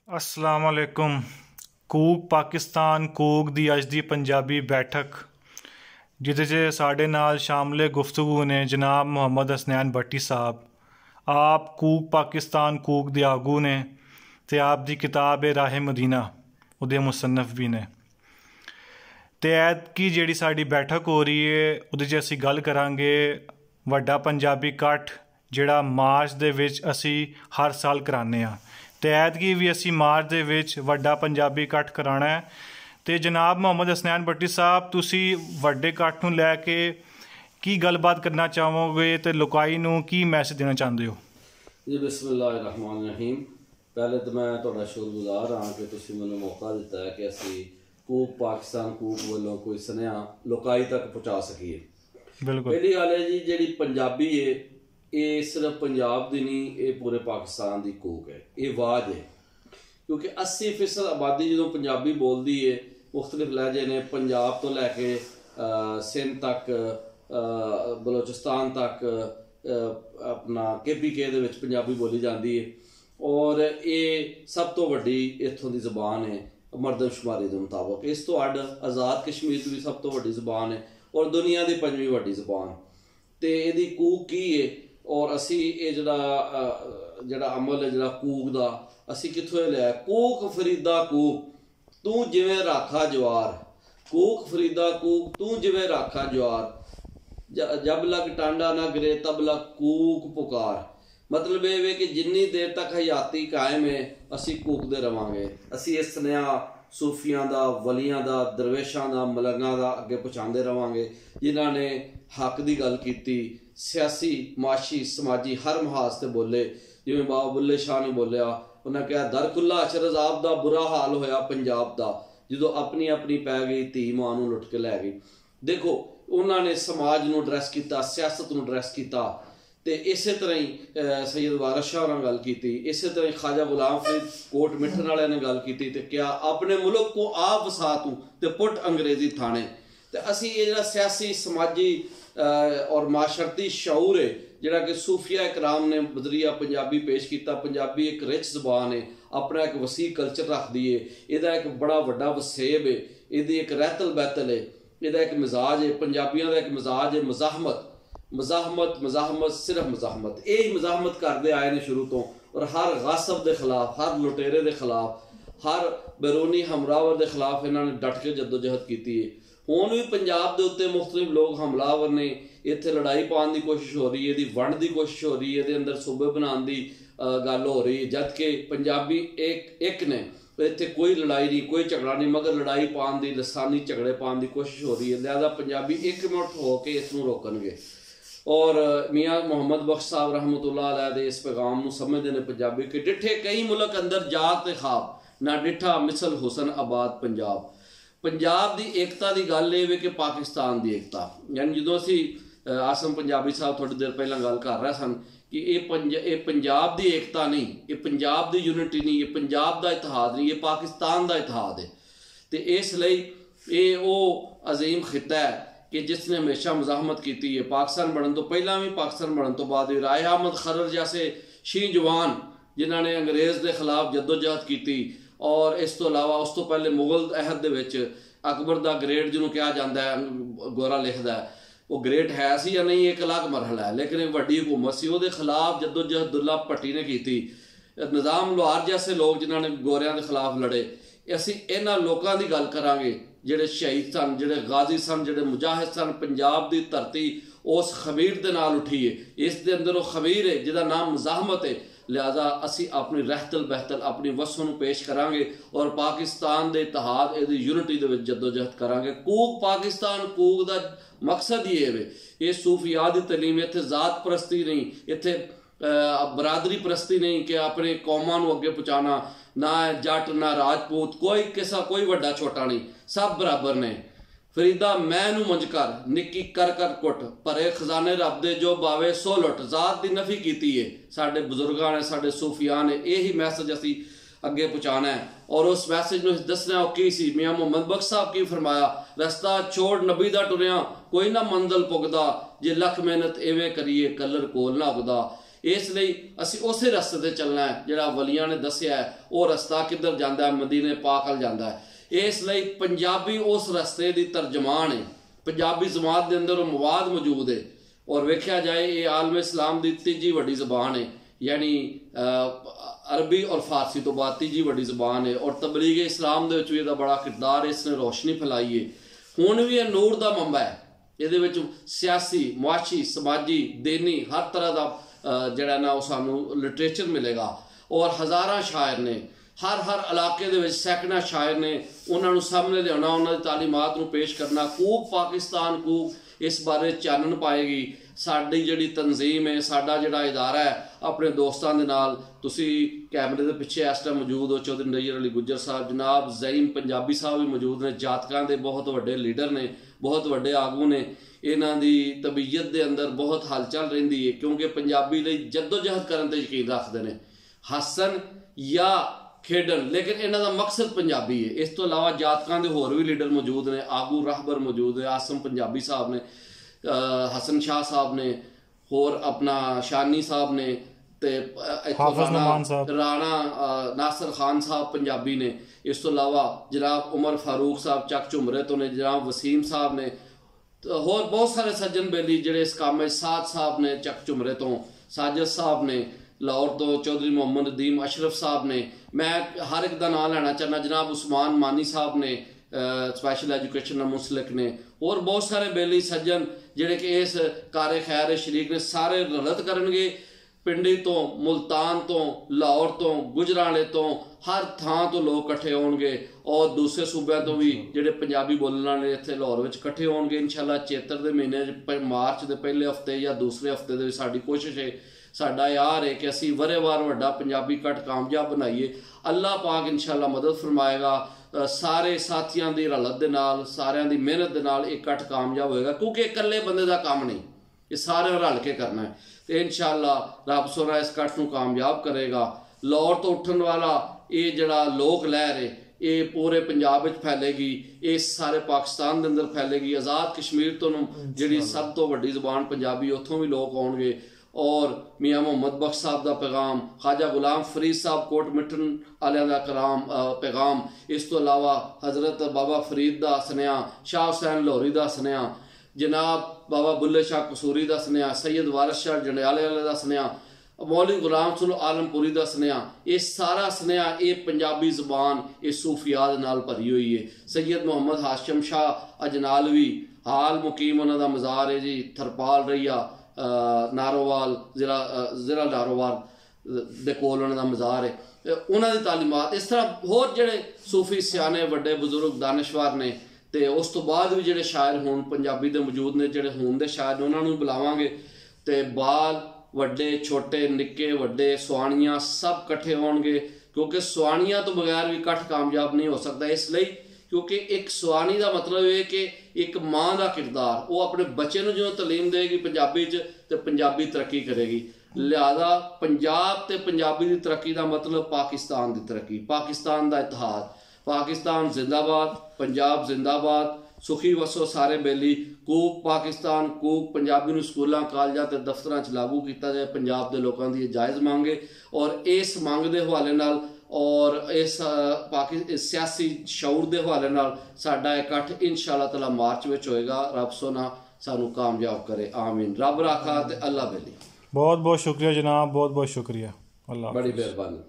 अस्सलाम वालेकुम। कूक पाकिस्तान कूक दी अज दी पंजाबी बैठक जिहदे च साढ़े नाल शामले गुफ्तगू ने जनाब मोहम्मद हसनैन भट्टी साहब। आप कूक पाकिस्तान कूक दे आगू ने ते आप दी किताब है राह मदीना उहदे मुसन्नफ भी ने। ते ऐतकी जिहड़ी साडी बैठक हो रही है उहदे च असीं गल करांगे वड्डा पंजाबी इकट्ठ जिहड़ा मार्च दे विच असीं हर साल कराने आ। ते ऐतकी भी असी मार्च दे विच वड्डा पंजाबी इकट्ठ कराना है। तो जनाब मोहम्मद हसनैन भट्टी साहब तुसी वड्डे इकट्ठ नूं लैके की गलबात करना चाहोगे तो लोकाई नूं की मैसेज देना चाहते हो? जी बिस्मिल्लाहिर्रहमानिर्रहीम। पहले तो मैं तुहाडा शुक्रगुजार हाँ कि तुसी मैनूं मौका दिता है कि असी कूक पाकिस्तान कूक वालों कोई सुनेहा लोकाई तक पहुँचा सकीए। बिल्कुल पहली गल है जी जिहड़ी पंजाबी है ये सिर्फ पंजाब की नहीं, ये पूरे पाकिस्तान की कूक है, ये आवाज़ है। क्योंकि 80% आबादी जो पंजाबी बोलती है, मुख्तलिफ लहजे ने पंजाब तो लैके सिंध तक बलोचिस्तान तक अपना KPK दे विच पंजाबी बोली जाती है और ये सब तो वड्डी इत्थों की ज़बान है मरदमशुमारी के मुताबिक। इस तो अड आज़ाद कश्मीर की भी सब तो वड्डी ज़बान है और दुनिया की 5वीं वड्डी ज़बान। तो यदी कूक की है और असी ये जड़ा अमल है जड़ा कूक दा असी कित्थों लिया? कूक फरीदा कूक तू जिवें राखा जवार, कूक फरीदा कूक तू जिवें राखा जवार, जब लग टांडा ना गिरे तब लग कूक पुकार। मतलब ये वे कि जिन्नी देर तक हयाती कायम है असी कूकदे रवांगे। असी इस स्नेहा सूफियां दा, वलियां दा, दरवेशां दा, मलंगां दा अगे पहुँचाते रवांगे जिन्हां ने हक की गल की, सियासी माशी समाजी हर महाज से बोले। जिवें बाबा बुल्ले शाह ने बोलिया, उन्हें कहा दर खुला अशरजाब दा बुरा हाल होया पंजाब दा जो अपनी अपनी पै गई धी मां नूं लुट के लै गई। देखो उन्होंने समाज नूं एड्रैस किया, सियासत नूं एड्रैस किया। तो इस तरह ही सैयद वारिस शाह ने गल की, इस तरह ही ख्वाजा गुलाम फरीद कोट मिठन वाले ने गल की। तो क्या अपने मुल्क को आप वसा तू तो पुट अंग्रेजी थाने। तो असी ये जो सियासी समाजी और माशरती शऊर है जिहड़ा कि सूफिया इकराम ने बदरिया पंजाबी पेश किया। पंजाबी एक रिच ज़बान है, अपना एक वसी कल्चर रखती है, इहदा एक बड़ा वड्डा वसेब है, इहदी एक रहतल बैतल है, इहदा एक मिजाज है। पंजाबियों का एक मिजाज है मज़ाहमत, मज़ाहमत मज़ाहमत सिर्फ मज़ाहमत। यही मज़ाहमत करते आए ने शुरू तो और हर गासब के खिलाफ, हर लुटेरे के खिलाफ, हर बैरूनी हमरावर के खिलाफ इन्होंने डट के जद्दोजहद की है। हुण भी पंजाब के उत्ते मुख्तलिफ लोग हमलावर ने, इत्थे लड़ाई पाने की कोशिश हो रही है, इहदी वंड की कोशिश हो रही है, इहदे अंदर सूबे बनाने की गल हो रही है। जबकि पंजाबी एक ने, इत्थे कोई लड़ाई नहीं, कोई झगड़ा नहीं, मगर लड़ाई पाने की, लसानी झगड़े पाने की कोशिश हो रही है। लिहाजा पंजाबी एकमुठ होकर इसनूं रोकणगे। और मियाँ मुहम्मद बख्श साहब रहमतुल्लाह अलैह दे इस पैगाम नूं समझदे ने पंजाबी कि डिठे कई मुल्क अंदर जाग ते ख्वाब ना डिठा मिसल हुसन आबाद पंजाब। पंजाब की एकता की गल ये कि पाकिस्तान की एकता, यानी जो असी आसम पंजाबी साहब थोड़ी देर पहला गल कर रहे सन कि ये पंजाब की एकता नहीं, ये पंजाब की यूनिटी नहीं, ये पंजाब का इतिहाद नहीं, ये पाकिस्तान का इतिहाद है। तो इसलिए ये वो अजीम खिता है कि जिसने हमेशा मज़ाहमत की है। पाकिस्तान बनने तो पहला भी, पाकिस्तान बनने तो बाद भी। राय अहमद खरर जैसे शी जवान जिन्होंने अंग्रेज़ के खिलाफ जद्दोजहद की और इस तो अलावा उस तो पहले मुगल अहद दे विच अकबर का ग्रेड जिन्होंने कहा जाता है, गोरा लिखता है, वो ग्रेट है सी या नहीं एक अलग मरहला है, लेकिन एक वड्डी हुकूमत सी। उहदे खिलाफ जद्दोजहद दुल्ला भट्टी ने की। निज़ाम लोहार जैसे लोग जिन्होंने गोरियां के खिलाफ लड़े। असी इन्हां लोगों की गल करांगे जिहड़े शहीद सन, जिहड़े गाजी सन, जिहड़े मुजाहिद सन। पंजाब की धरती उस खमीर दे नाल उठी है, इस दे अंदर वो खमीर है जिहदा नाम मज़ाहमत है। लिहाजा असी अपनी रहतल बहतल अपनी वसों पेश करांगे और पाकिस्तान के इतिहाद इहदी यूनिटी दे विच जद्दोजहद करांगे। कूक पाकिस्तान कूक का मकसद ही है ये सूफिया दी तलीम। इत्थे जात परस्ती नहीं, इत्थे बरादरी परस्ती नहीं कि अपने कौमां नूं अगे पहुँचाना, ना जट ना राजपूत, कोई किसा कोई वड्डा छोटा नहीं, सब बराबर ने। फरीदा मैनू मंज कर निक्की कर कुट भरे खजाने रब दे जो बावे सो लुट। जात की नफी की है साडे बुजुर्गों ने, साडे सूफिया ने। यही मैसेज असी अगे पहुँचाना है और उस मैसेज में दसना की सी। मियाँ मुहम्मद बख्श साहब की फरमाया, रस्ता छोड़ नबी दा टुरिया कोई ना मंजिल पुगदा, जे लख मेहनत इवें करिए कलर कोल ना उगदा। ਇਸ ਲਈ ਅਸੀਂ ਉਸੇ ਰਸਤੇ ਤੇ ਚੱਲਣਾ ਹੈ ਜਿਹੜਾ ਵਲੀਆਂ ਨੇ ਦੱਸਿਆ ਹੈ। ਉਹ ਰਸਤਾ ਕਿੱਧਰ ਜਾਂਦਾ ਹੈ? ਮਦੀਨੇ ਪਾਕ ਵੱਲ ਜਾਂਦਾ ਹੈ। ਇਸ ਲਈ ਪੰਜਾਬੀ ਉਸ ਰਸਤੇ ਦੀ ਤਰਜਮਾਨ ਹੈ। ਪੰਜਾਬੀ ਜ਼ਮਾਤ ਦੇ ਅੰਦਰ ਉਹ ਮਵਾਦ ਮੌਜੂਦ ਹੈ। ਔਰ ਵੇਖਿਆ ਜਾਏ ਇਹ ਆਲਮ ਇਸਲਾਮ ਦੀ ਤੀਜੀ ਵੱਡੀ ਜ਼ਬਾਨ ਹੈ, ਯਾਨੀ ਅਰਬੀ ਔਰ ਫਾਰਸੀ ਤੋਂ ਬਾਅਦ ਤੀਜੀ ਵੱਡੀ ਜ਼ਬਾਨ ਹੈ। ਔਰ ਤਬਲੀਗ ਇਸਲਾਮ ਦੇ ਵਿੱਚ ਵੀ ਇਹਦਾ ਬੜਾ ਕਿਰਦਾਰ ਹੈ। ਇਸਨੇ ਰੋਸ਼ਨੀ ਫੈਲਾਈ ਹੈ। ਹੁਣ ਵੀ ਇਹ ਨੂਰ ਦਾ ਮੰਬਾ ਹੈ। ਇਹਦੇ ਵਿੱਚ ਸਿਆਸੀ, ਮੁਆਸ਼ੀ, ਸਮਾਜੀ, ਦੀਨੀ ਹਰ ਤਰ੍ਹਾਂ ਦਾ ਜਿਹੜਾ ਨਾ ਉਹ ਸਾਨੂੰ ਲਿਟਰੇਚਰ ਮਿਲੇਗਾ। ਔਰ ਹਜ਼ਾਰਾਂ ਸ਼ਾਇਰ ਨੇ, ਹਰ ਇਲਾਕੇ ਦੇ ਵਿੱਚ ਸੈਂਕੜਾਂ ਸ਼ਾਇਰ ਨੇ। ਉਹਨਾਂ ਨੂੰ ਸਾਹਮਣੇ ਲਿਆਉਣਾ, ਉਹਨਾਂ ਦੀ ਤਾਲੀਮਾਤ ਨੂੰ ਪੇਸ਼ ਕਰਨਾ। ਕੂਕ ਪਾਕਿਸਤਾਨ ਕੂਕ ਇਸ ਬਾਰੇ ਚਾਨਣ ਪਾਏਗੀ। ਸਾਡੀ ਜਿਹੜੀ ਤਨਜ਼ੀਮ ਹੈ, ਸਾਡਾ ਜਿਹੜਾ ਇਦਾਰਾ ਹੈ, ਆਪਣੇ ਦੋਸਤਾਂ ਦੇ ਨਾਲ, ਤੁਸੀਂ ਕੈਮਰੇ ਦੇ ਪਿੱਛੇ ਇਸ ਟਾਈਮ ਮੌਜੂਦ ਹੋ, ਚੌਧਰੀ ਨਜ਼ੀਰ ਅਲੀ ਗੁੱਜਰ ਸਾਹਿਬ, ਜਨਾਬ ਜ਼ਈਮ ਪੰਜਾਬੀ ਸਾਹਿਬ ਵੀ ਮੌਜੂਦ ਨੇ। ਜਾਤਕਾਂ ਦੇ ਬਹੁਤ ਵੱਡੇ ਲੀਡਰ ਨੇ, ਬਹੁਤ ਵੱਡੇ ਆਗੂ ਨੇ। ਇਹਨਾਂ ਦੀ ਤਬੀਅਤ ਦੇ ਅੰਦਰ ਬਹੁਤ ਹਲਚਲ ਰਹਿੰਦੀ ਹੈ, ਕਿਉਂਕਿ ਪੰਜਾਬੀ ਲਈ ਜਦੋਜਹਿਦ ਕਰਨ ਤੇ ਯਕੀਨ ਰੱਖਦੇ ਨੇ, ਹੱਸਣ ਜਾਂ ਖੇਡਣ, ਲੇਕਿਨ ਇਹਨਾਂ ਦਾ ਮਕਸਦ ਪੰਜਾਬੀ ਹੈ। ਇਸ ਤੋਂ ਇਲਾਵਾ ਜਾਤਕਾਂ ਦੇ ਹੋਰ ਵੀ ਲੀਡਰ ਮੌਜੂਦ ਨੇ, ਆਗੂ ਰਾਹਬਰ ਮੌਜੂਦ ਨੇ। ਆਸਮ ਪੰਜਾਬੀ ਸਾਹਿਬ ਨੇ, ਹਸਨ ਸ਼ਾਹ ਸਾਹਿਬ ਨੇ, ਹੋਰ ਆਪਣਾ ਸ਼ਾਨੀ ਸਾਹਿਬ ਨੇ, ਤੇ ਰਾਣਾ ਨਾਸਰ ਖਾਨ ਸਾਹਿਬ ਪੰਜਾਬੀ ਨੇ। ਇਸ ਤੋਂ ਇਲਾਵਾ ਜਨਾਬ ਉਮਰ ਫਾਰੂਕ ਸਾਹਿਬ ਚੱਕ ਝੁਮਰੇ ਤੋਂ ਨੇ, ਜਨਾਬ ਵਸੀਮ ਸਾਹਿਬ ਨੇ, ਹੋਰ ਬਹੁਤ ਸਾਰੇ ਸੱਜਣ ਬੇਲੀ ਜਿਹੜੇ ਇਸ ਕੰਮ ਵਿੱਚ, ਸਾਦ ਸਾਹਿਬ ਨੇ ਚੱਕ ਝੁਮਰੇ ਤੋਂ, ਸਾਜਦ ਸਾਹਿਬ ਨੇ ਲਾਹੌਰ ਤੋਂ, ਚੌਧਰੀ ਮੁਹੰਮਦ ਨਦੀਮ ਅਸ਼ਰਫ ਸਾਹਿਬ ਨੇ। ਮੈਂ ਹਰ ਇੱਕ ਦਾ ਨਾਮ ਲੈਣਾ ਚਾਹੁੰਦਾ। ਜਨਾਬ ਉਸਮਾਨ ਮਾਨੀ ਸਾਹਿਬ ਨੇ, ਸਪੈਸ਼ਲ ਐਜੂਕੇਸ਼ਨ ਮੁਸਲਿਕ ਨੇ। ਹੋਰ ਬਹੁਤ ਸਾਰੇ ਬੇਲੀ ਸੱਜਣ ਜਿਹੜੇ ਕਿ ਇਸ ਕਾਰੇ ਖੈਰ ਸ਼ਰੀਕ ਨੇ। ਸਾਰੇ ਰਲਤ ਕਰਨਗੇ। ਪਿੰਡੀ ਤੋਂ, ਮੁਲਤਾਨ ਤੋਂ, ਲਾਹੌਰ ਤੋਂ, ਗੁਜਰਾਂਵਾਲੇ ਤੋਂ, ਹਰ ਥਾਂ ਤੋਂ ਲੋਕ ਇਕੱਠੇ ਹੋਣਗੇ। ਔਰ ਦੂਸਰੇ ਸੂਬਿਆਂ ਤੋਂ ਵੀ ਜਿਹੜੇ ਪੰਜਾਬੀ ਬੋਲਣ ਵਾਲੇ ਇੱਥੇ ਲਾਹੌਰ ਵਿੱਚ ਇਕੱਠੇ ਹੋਣਗੇ। ਇਨਸ਼ਾਅੱਲਾ ਚੇਤਰ ਦੇ ਮਹੀਨੇ ਮਾਰਚ ਦੇ ਪਹਿਲੇ ਹਫਤੇ ਜਾਂ ਦੂਸਰੇ ਹਫਤੇ ਦੇ ਵਿੱਚ ਸਾਡੀ ਕੋਸ਼ਿਸ਼ ਹੈ, ਸਾਡਾ ਯਾਰ ਹੈ ਕਿ ਅਸੀਂ ਵਰ੍ਹੇਵਾਰ ਵੱਡਾ ਪੰਜਾਬੀ ਇਕੱਠ ਕਾਮਯਾਬ ਬਣਾਈਏ। ਅੱਲਾਹ ਪਾਕ ਇਨਸ਼ਾਅੱਲਾ ਮਦਦ ਫਰਮਾਏਗਾ। ਸਾਰੇ ਸਾਥੀਆਂ ਦੀ ਰਲਤ ਦੇ ਨਾਲ, ਸਾਰਿਆਂ ਦੀ ਮਿਹਨਤ ਦੇ ਨਾਲ ਇਹ ਇਕੱਠ ਕਾਮਯਾਬ ਹੋਏਗਾ, ਕਿਉਂਕਿ ਇਕੱਲੇ ਬੰਦੇ ਦਾ ਕੰਮ ਨਹੀਂ, ਇਹ ਸਾਰਿਆਂ ਰਲ ਕੇ ਕਰਨਾ ਹੈ। ਤੇ ਇਨਸ਼ਾਅੱਲਾ ਰੱਬ ਸੋਹਣਾ ਇਸ ਇਕੱਠ ਨੂੰ ਕਾਮਯਾਬ ਕਰੇਗਾ। ਲਾਹੌਰ ਤੋਂ ਉੱਠਣ ਵਾਲਾ ਇਹ ਜਿਹੜਾ ਲੋਕ ਲਹਿਰ ਹੈ, ਇਹ ਪੂਰੇ ਪੰਜਾਬ ਵਿੱਚ ਫੈਲੇਗੀ, ਇਹ ਸਾਰੇ ਪਾਕਿਸਤਾਨ ਦੇ ਅੰਦਰ ਫੈਲੇਗੀ। ਆਜ਼ਾਦ ਕਸ਼ਮੀਰ ਤੋਂ ਜਿਹੜੀ ਸਭ ਤੋਂ ਵੱਡੀ ਜ਼ੁਬਾਨ ਪੰਜਾਬੀ, ਉੱਥੋਂ ਵੀ ਲੋਕ ਆਉਣਗੇ। ਔਰ ਮੀਆਂ ਮੁਹੰਮਦ ਬਖਸ਼ ਸਾਹਿਬ ਦਾ ਪੈਗਾਮ, ਖਾਜਾ ਗੁਲਾਮ ਫਰੀਦ ਸਾਹਿਬ ਕੋਟ ਮਿੱਠਣ ਵਾਲਿਆਂ ਦਾ ਪੈਗਾਮ, ਇਸ ਤੋਂ ਇਲਾਵਾ ਹਜ਼ਰਤ ਬਾਬਾ ਫਰੀਦ ਦਾ ਸੁਨੇਹਾ, ਸ਼ਾਹ ਹੁਸੈਨ ਲਾਹੌਰੀ ਦਾ ਸੁਨੇਹਾ, ਜਨਾਬ ਬਾਬਾ ਬੁੱਲੇ ਸ਼ਾਹ ਕਸੂਰੀ ਦਾ ਸੁਨੇਹਾ, ਸੈयद ਵਾਰਿਸ ਸ਼ਾਹ ਜੰਡਿਆਲੇ ਵਾਲੇ ਦਾ ਸੁਨੇਹਾ, ਮੌਲਵੀ ਗੁਲਾਮ ਸੁਲੂ ਆਲਮਪੁਰੀ ਦਾ ਸੁਨੇਹਾ। ਇਹ ਸਾਰਾ ਸੁਨੇਹਾ ਇਹ ਪੰਜਾਬੀ ਜ਼ੁਬਾਨ ਇਹ ਸੂਫੀਆ ਦੇ ਨਾਲ ਭਰੀ ਹੋਈ ਹੈ। ਸੈयद ਮੁਹੰਮਦ ਹਾਸ਼ਮ ਸ਼ਾਹ ਅਜਨਾਲਵੀ, ਹਾਲ ਮੁਕੀਮ ਉਹਨਾਂ ਦਾ ਮਜ਼ਾਰ ਹੈ ਜੀ, ਥਰਪਾਲ ਰਈਆ, ਨਾਰੋਵਾਲ, ਜ਼ਿਲ੍ਹਾ ਨਾਰੋਵਾਲ ਦੇ ਕੋਲ ਉਹਨਾਂ ਦਾ ਮਜ਼ਾਰ ਹੈ। ਉਹਨਾਂ ਦੀ ਤਾਲੀਮਾਤ, ਇਸ ਤਰ੍ਹਾਂ ਹੋਰ ਜਿਹੜੇ ਸੂਫੀ ਸਿਆਣੇ ਵੱਡੇ ਬਜ਼ੁਰਗ ਦਾਨਿਸ਼ਵਰ ਨੇ। ਤੇ ਉਸ ਤੋਂ ਬਾਅਦ ਵੀ ਜਿਹੜੇ ਸ਼ਾਇਰ ਹੁਣ ਪੰਜਾਬੀ ਦੇ ਮੌਜੂਦ ਨੇ, ਜਿਹੜੇ ਹੁਣ ਦੇ ਸ਼ਾਇਰ ਨੇ, ਉਹਨਾਂ ਨੂੰ ਬੁਲਾਵਾਂਗੇ। ਤੇ ਬਾਲ ਵੱਡੇ ਛੋਟੇ, ਨਿੱਕੇ ਵੱਡੇ, ਸੁਆਣੀਆਂ ਸਭ ਇਕੱਠੇ ਹੋਣਗੇ, ਕਿਉਂਕਿ ਸੁਆਣੀਆਂ ਤੋਂ ਬਗੈਰ ਵੀ ਇਕੱਠ ਕਾਮਯਾਬ ਨਹੀਂ ਹੋ ਸਕਦਾ। ਇਸ ਲਈ ਕਿਉਂਕਿ ਇੱਕ ਸੁਆਣੀ ਦਾ ਮਤਲਬ ਇਹ ਕਿ ਇੱਕ ਮਾਂ ਦਾ ਕਿਰਦਾਰ, ਉਹ ਆਪਣੇ ਬੱਚੇ ਨੂੰ ਜਦੋਂ ਤਾਲੀਮ ਦੇਗੀ ਪੰਜਾਬੀ 'ਚ ਤੇ ਪੰਜਾਬੀ ਤਰੱਕੀ ਕਰੇਗੀ। ਲਿਹਾਜ਼ਾ ਪੰਜਾਬ ਤੇ ਪੰਜਾਬੀ ਦੀ ਤਰੱਕੀ ਦਾ ਮਤਲਬ ਪਾਕਿਸਤਾਨ ਦੀ ਤਰੱਕੀ, ਪਾਕਿਸਤਾਨ ਦਾ ਇਤਿਹਾਦ। ਪਾਕਿਸਤਾਨ ਜ਼ਿੰਦਾਬਾਦ, ਪੰਜਾਬ ਜ਼ਿੰਦਾਬਾਦ। ਸੁਖੀ ਵਸੋ ਸਾਰੇ ਬੇਲੀ। ਕੂਕ ਪਾਕਿਸਤਾਨ ਕੂਕ ਪੰਜਾਬੀ ਨੂੰ ਸਕੂਲਾਂ, ਕਾਲਜਾਂ ਤੇ ਦਫ਼ਤਰਾਂ 'ਚ ਲਾਗੂ ਕੀਤਾ ਜਾਏ। ਪੰਜਾਬ ਦੇ ਲੋਕਾਂ ਦੀ ਇਹ ਜਾਇਜ਼ ਮੰਗ ਹੈ। ਔਰ ਇਸ ਮੰਗ ਦੇ ਹਵਾਲੇ ਨਾਲ ਔਰ ਇਸ ਸਿਆਸੀ ਸ਼ਊਰ ਦੇ ਹਵਾਲੇ ਨਾਲ ਸਾਡਾ ਇਕੱਠ ਇਨਸ਼ਾ ਅੱਲਾਹ ਤਾਲਾ ਮਾਰਚ ਵਿੱਚ ਹੋਏਗਾ। ਰੱਬ ਸੋਨਾ ਸਾਨੂੰ ਕਾਮਯਾਬ करे। आमीन। रब राखा ते अल्लाह बेली। बहुत बहुत शुक्रिया जनाब, बहुत बहुत शुक्रिया। अल्लाह, बड़ी मेहरबानी।